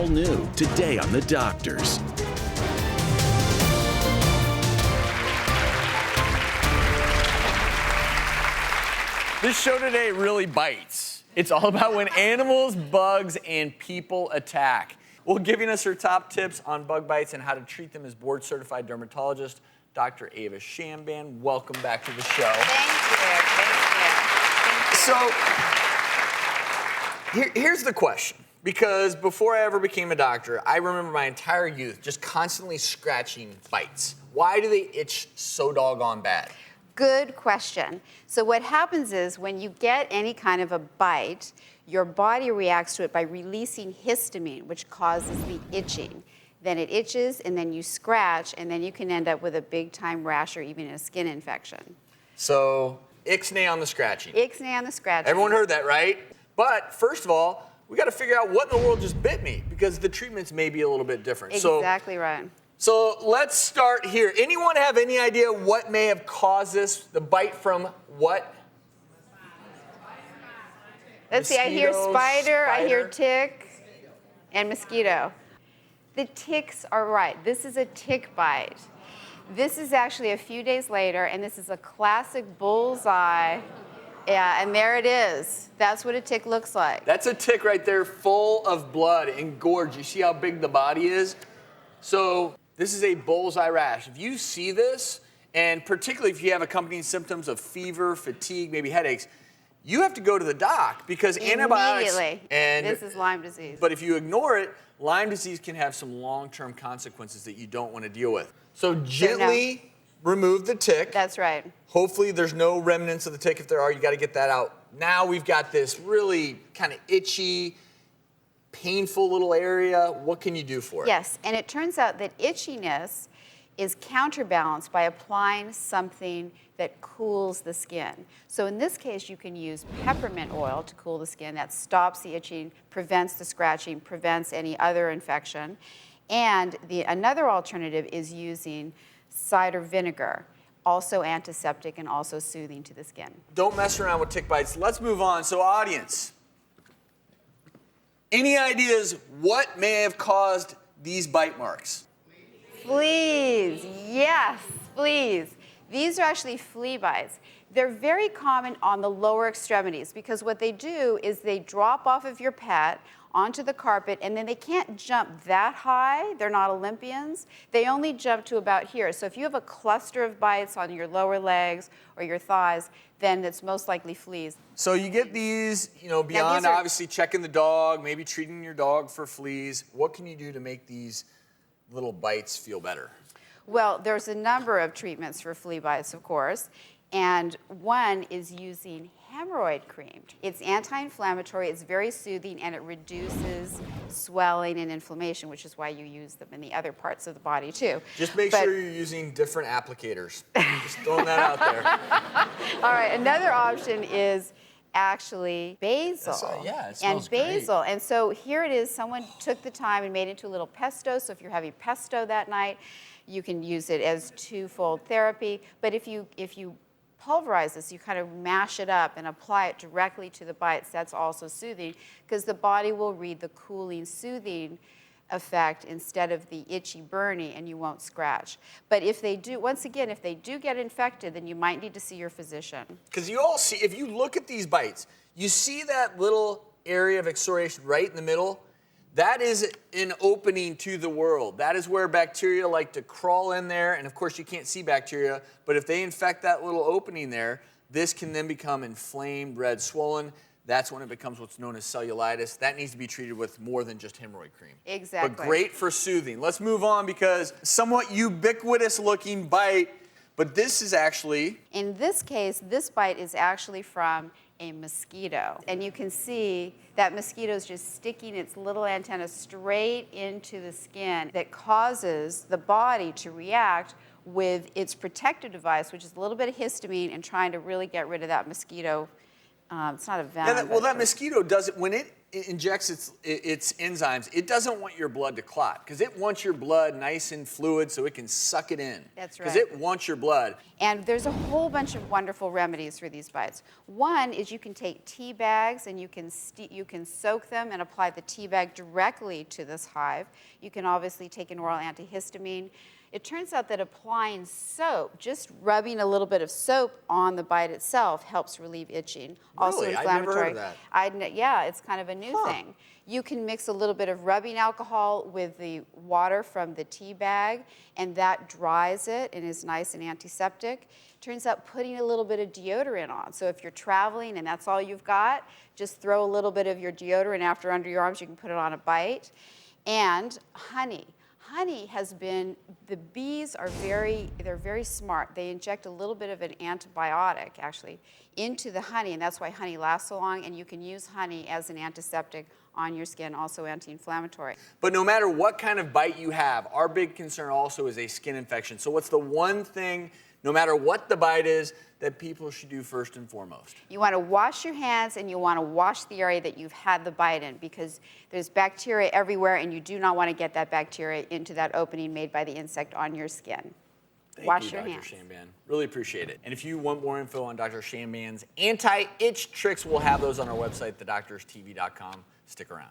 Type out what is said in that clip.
all new today on The Doctors. This show today really bites. It's all about when animals, bugs, and people attack. Well, giving us her top tips on bug bites and how to treat them is board-certified dermatologist, Dr. Ava Shamban. Welcome back to the show. Thank you. Here's the question. Because before I ever became a doctor, I remember my entire youth just constantly scratching bites. Why do they itch so doggone bad? Good question. So what happens is when you get any kind of a bite, your body reacts to it by releasing histamine, which causes the itching. Then it itches, and then you scratch, and then you can end up with a big-time rash or even a skin infection. So, ixnay on the scratching. Ixnay on the scratching. Everyone heard that, right? But first of all, we got to figure out what in the world just bit me, because the treatments may be a little bit different. Exactly right. So let's start here. Anyone have any idea what may have caused this? The bite from what? Let's see, I hear spider, I hear tick, and mosquito. The ticks are right. This is a tick bite. This is actually a few days later, and this is a classic bullseye. Yeah, and there it is. That's what a tick looks like. That's a tick right there, full of blood and gorge. You see how big the body is? So this is a bullseye rash. If you see this, and particularly if you have accompanying symptoms of fever, fatigue, maybe headaches, you have to go to the doc because antibiotics. And this is Lyme disease. But if you ignore it, Lyme disease can have some long-term consequences that you don't want to deal with. So gently remove the tick. That's right. Hopefully there's no remnants of the tick. If there are, you got to get that out. Now we've got this really kind of itchy, painful little area. What can you do for it? Yes, and it turns out that itchiness is counterbalanced by applying something that cools the skin. So in this case, you can use peppermint oil to cool the skin. That stops the itching, prevents the scratching, prevents any other infection. And another alternative is using cider vinegar, also antiseptic and also soothing to the skin. Don't mess around with tick bites. Let's move on. So audience, any ideas what may have caused these bite marks? Fleas, yes, fleas. These are actually flea bites. They're very common on the lower extremities because what they do is they drop off of your pet onto the carpet, and then they can't jump that high. They're not Olympians. They only jump to about here. So if you have a cluster of bites on your lower legs or your thighs, then it's most likely fleas. So you get these, beyond obviously checking the dog, maybe treating your dog for fleas. What can you do to make these little bites feel better? Well, there's a number of treatments for flea bites, of course, and one is using hemorrhoid cream. It's anti-inflammatory, it's very soothing, and it reduces swelling and inflammation, which is why you use them in the other parts of the body too. Just make sure you're using different applicators. Just throwing that out there. All right, another option is actually basil. It smells great. And so here it is, someone took the time and made it into a little pesto. So if you're having pesto that night, you can use it as twofold therapy. But if you pulverize this, you kind of mash it up and apply it directly to the bites. That's also soothing because the body will read the cooling, soothing effect instead of the itchy, burny, and you won't scratch. But if they do, once again, if they do get infected, then you might need to see your physician. Because you all see, if you look at these bites, you see that little area of excoriation right in the middle? That is an opening to the world. That is where bacteria like to crawl in there, and of course you can't see bacteria, but if they infect that little opening there, this can then become inflamed, red, swollen. That's when it becomes what's known as cellulitis. That needs to be treated with more than just hemorrhoid cream. Exactly. But great for soothing. Let's move on because somewhat ubiquitous looking bite, but this is actually... In this case, this bite is actually from a mosquito. And you can see that mosquito is just sticking its little antenna straight into the skin that causes the body to react with its protective device, which is a little bit of histamine, and trying to really get rid of that mosquito. It's not a venom. Yeah, that mosquito does it when it injects its enzymes, it doesn't want your blood to clot because it wants your blood nice and fluid so it can suck it in. That's Because right. it wants your blood. And there's a whole bunch of wonderful remedies for these bites. One is you can take tea bags and you can soak them and apply the tea bag directly to this hive. You can obviously take an oral antihistamine. It turns out that applying soap, just rubbing a little bit of soap on the bite itself, helps relieve itching. Also Really? I've inflammatory. never heard of that. Yeah, it's kind of a new thing. You can mix a little bit of rubbing alcohol with the water from the tea bag, and that dries it and is nice and antiseptic. Turns out putting a little bit of deodorant on. So if you're traveling and that's all you've got, just throw a little bit of your deodorant after under your arms. You can put it on a bite. And honey. Honey has been, the bees are they're very smart. They inject a little bit of an antibiotic, actually, into the honey, and that's why honey lasts so long, and you can use honey as an antiseptic on your skin, also anti-inflammatory. But no matter what kind of bite you have, our big concern also is a skin infection. So what's the one thing, no matter what the bite is, that people should do first and foremost? You want to wash your hands and you want to wash the area that you've had the bite in because there's bacteria everywhere and you do not want to get that bacteria into that opening made by the insect on your skin. Wash your hands. Dr. Shamban. Really appreciate it. And if you want more info on Dr. Shamban's anti-itch tricks, we'll have those on our website, thedoctorstv.com. Stick around.